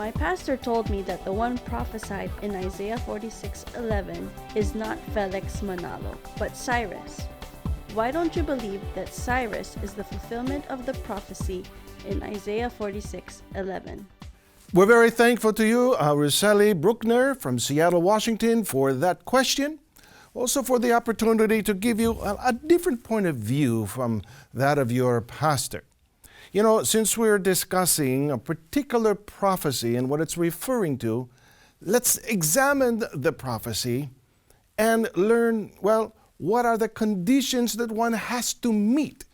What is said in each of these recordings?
My pastor told me that the one prophesied in Isaiah 46:11 is not Felix Manalo, but Cyrus. Why don't you believe that Cyrus is the fulfillment of the prophecy in Isaiah 46:11? We're very thankful to you, Roseli Bruckner from Seattle, Washington, for that question. Also for the opportunity to give you a different point of view from that of your pastor. You know, since we're discussing a particular prophecy and what it's referring to, let's examine the prophecy and learn, well, what are the conditions that one has to meet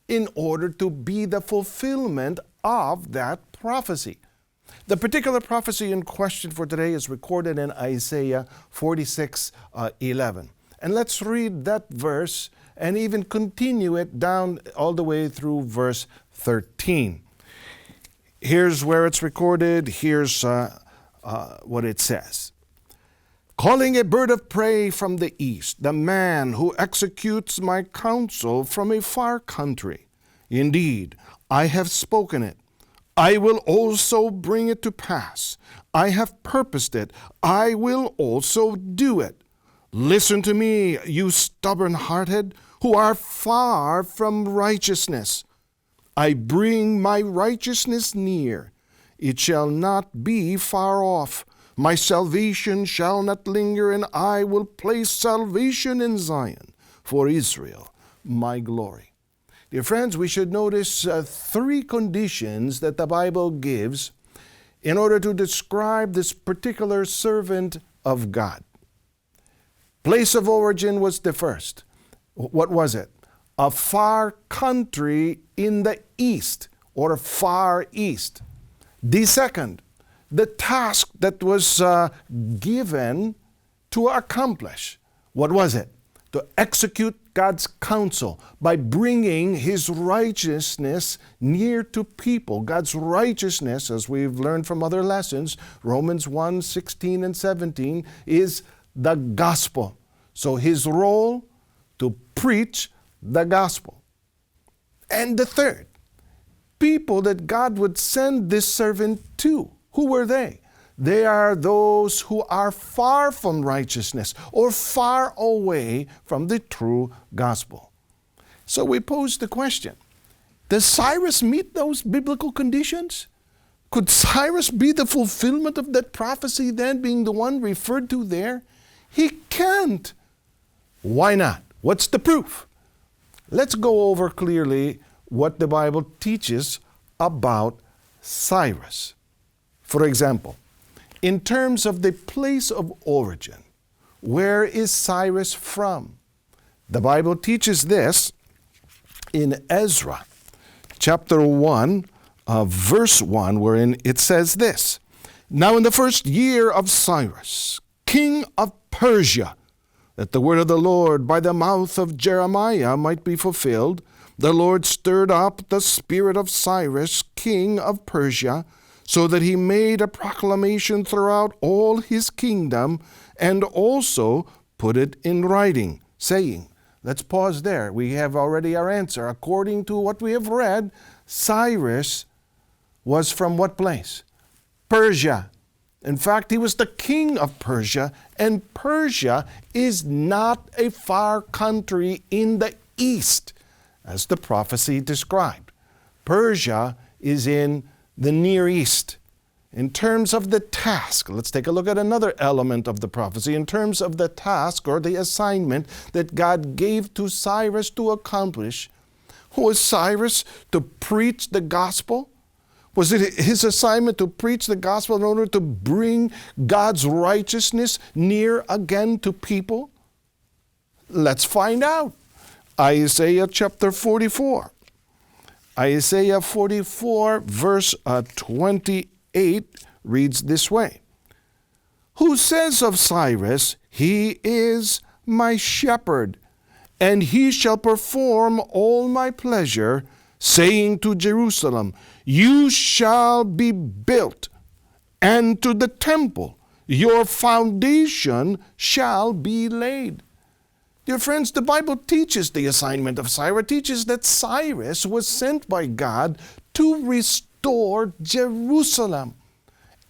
in order to be the fulfillment of that prophecy. The particular prophecy in question for today is recorded in Isaiah 46:11. And let's read that verse and even continue it down all the way through verse 13. Here's where it's recorded. Here's what it says. Calling a bird of prey from the east, the man who executes my counsel from a far country. Indeed, I have spoken it. I will also bring it to pass. I have purposed it. I will also do it. Listen to me, you stubborn-hearted, who are far from righteousness. I bring my righteousness near. It shall not be far off. My salvation shall not linger, and I will place salvation in Zion for Israel, my glory. Dear friends, we should notice three conditions that the Bible gives in order to describe this particular servant of God. Place of origin was the first. What was it? A far country in the east or far east. The second, the task that was given to accomplish. What was it? To execute God's counsel by bringing His righteousness near to people. God's righteousness, as we've learned from other lessons, Romans 1:16 and 17, is the gospel. So His role to preach the gospel. And the third, people that God would send this servant to. Who were they? They are those who are far from righteousness or far away from the true gospel. So we pose the question, does Cyrus meet those biblical conditions? Could Cyrus be the fulfillment of that prophecy then, being the one referred to there? He can't. Why not? What's the proof? Let's go over clearly what the Bible teaches about Cyrus. For example, in terms of the place of origin, where is Cyrus from? The Bible teaches this in Ezra, chapter 1, verse 1, wherein it says this. Now in the first year of Cyrus, king of Persia, that the word of the Lord by the mouth of Jeremiah might be fulfilled, the Lord stirred up the spirit of Cyrus, king of Persia, so that he made a proclamation throughout all his kingdom, and also put it in writing, saying, let's pause there. We have already our answer. According to what we have read, Cyrus was from what place? Persia. In fact, he was the king of Persia, and Persia is not a far country in the east, as the prophecy described. Persia is in the Near East. In terms of the task, let's take a look at another element of the prophecy. In terms of the task or the assignment that God gave to Cyrus to accomplish, was Cyrus to preach the gospel? Was it his assignment to preach the gospel in order to bring God's righteousness near again to people? Let's find out. Isaiah chapter 44. Isaiah 44 verse 28 reads this way. Who says of Cyrus, he is my shepherd, and he shall perform all my pleasure, saying to Jerusalem, you shall be built, and to the temple your foundation shall be laid. Dear friends, the Bible teaches the assignment of Cyrus, teaches that Cyrus was sent by God to restore Jerusalem.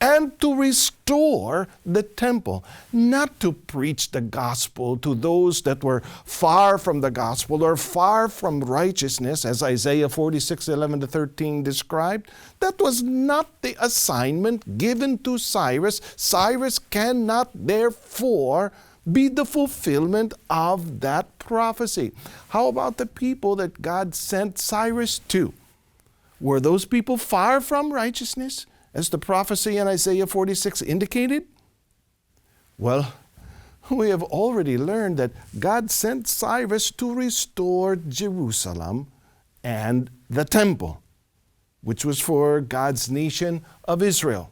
and to restore the temple, not to preach the gospel to those that were far from the gospel or far from righteousness, as Isaiah 46:11-13 described. That was not the assignment given to Cyrus. Cyrus cannot therefore be the fulfillment of that prophecy. How about the people that God sent Cyrus to? Were those people far from righteousness, as the prophecy in Isaiah 46 indicated? Well, we have already learned that God sent Cyrus to restore Jerusalem and the temple, which was for God's nation of Israel.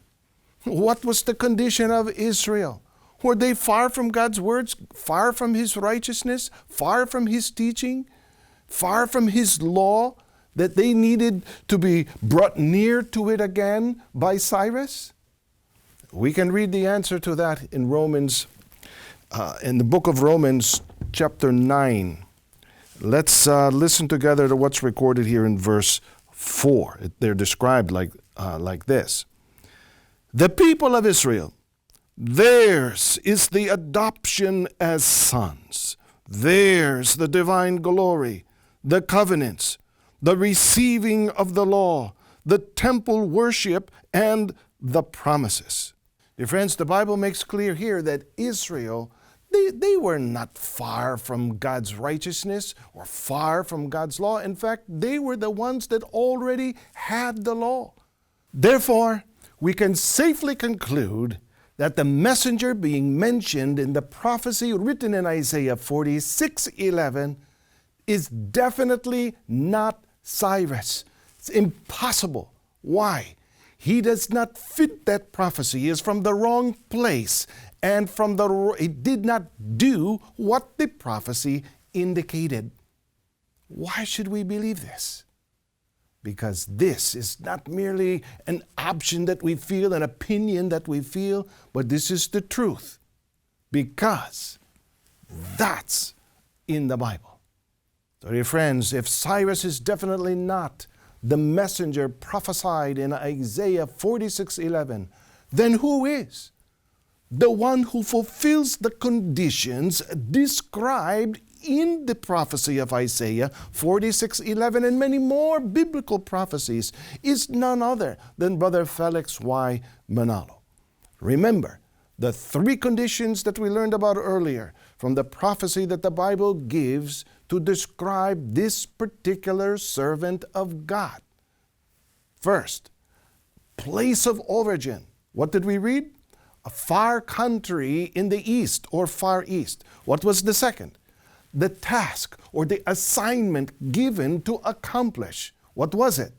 What was the condition of Israel? Were they far from God's words, far from His righteousness, far from His teaching, far from His law, that they needed to be brought near to it again by Cyrus? We can read the answer to that in in the book of Romans, chapter 9. Let's listen together to what's recorded here in verse 4. They're described like this. The people of Israel, theirs is the adoption as sons. Theirs the divine glory, the covenants, the receiving of the law, the temple worship, and the promises. Dear friends, the Bible makes clear here that Israel, they were not far from God's righteousness or far from God's law. In fact, they were the ones that already had the law. Therefore, we can safely conclude that the messenger being mentioned in the prophecy written in Isaiah 46:11 is definitely not Cyrus. It's impossible. Why? He does not fit that prophecy. He is from the wrong place, and he did not do what the prophecy indicated. Why should we believe this? Because this is not merely an option that we feel, an opinion that we feel, but this is the truth. Because that's in the Bible. So, dear friends, if Cyrus is definitely not the messenger prophesied in Isaiah 46:11, then who is? The one who fulfills the conditions described in the prophecy of Isaiah 46:11 and many more biblical prophecies is none other than Brother Felix Y. Manalo. Remember the three conditions that we learned about earlier from the prophecy that the Bible gives to describe this particular servant of God. First, place of origin. What did we read? A far country in the east or far east. What was the second? The task or the assignment given to accomplish. What was it?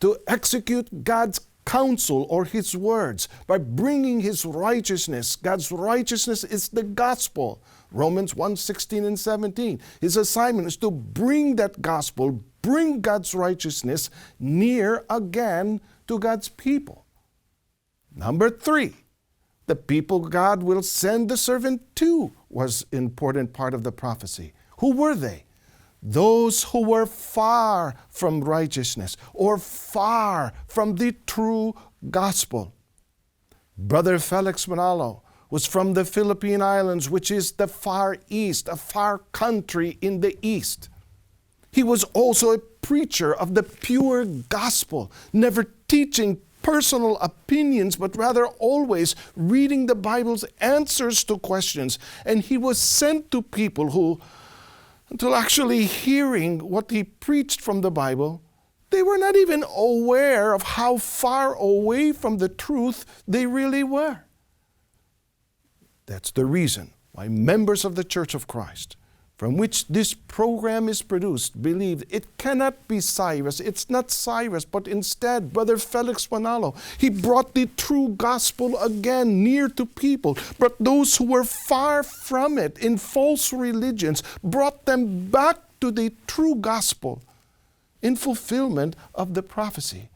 To execute God's counsel or His words by bringing His righteousness. God's righteousness is the gospel. Romans 1:16 and 17. His assignment is to bring that gospel, bring God's righteousness near again to God's people. Number 3, the people God will send the servant to was an important part of the prophecy. Who were they? Those who were far from righteousness or far from the true gospel. Brother Felix Manalo was from the Philippine Islands, which is the far east, a far country in the east. He was also a preacher of the pure gospel, never teaching personal opinions, but rather always reading the Bible's answers to questions. And he was sent to people who, until actually hearing what he preached from the Bible, they were not even aware of how far away from the truth they really were. That's the reason why members of the Church of Christ, from which this program is produced, believed it cannot be Cyrus. It's not Cyrus, but instead Brother Felix Manalo. He brought the true gospel again near to people, but those who were far from it in false religions, brought them back to the true gospel in fulfillment of the prophecy.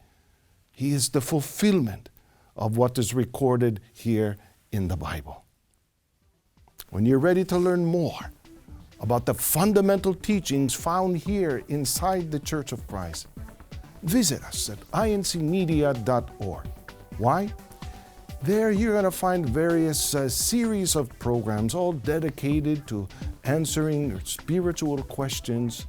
He is the fulfillment of what is recorded here in the Bible. When you're ready to learn more about the fundamental teachings found here inside the Church of Christ, visit us at incmedia.org. Why? There you're going to find various series of programs all dedicated to answering your spiritual questions.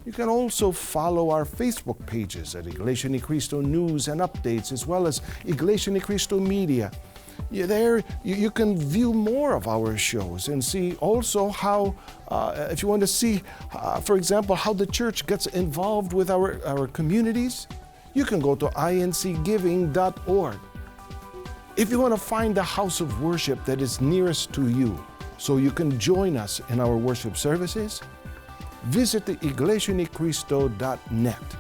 You can also follow our Facebook pages at Iglesia ni Cristo News and Updates, as well as Iglesia ni Cristo Media. There you can view more of our shows and see also how, if you want to see, for example, how the church gets involved with our communities, you can go to incgiving.org. If you want to find the house of worship that is nearest to you so you can join us in our worship services, visit the iglesianicristo.net.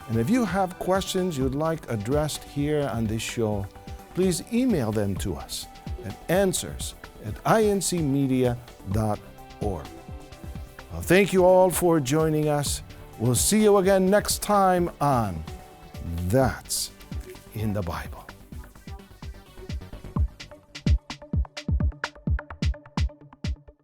And if you have questions you'd like addressed here on this show, please email them to us at answers@incmedia.org. Well, thank you all for joining us. We'll see you again next time on That's in the Bible.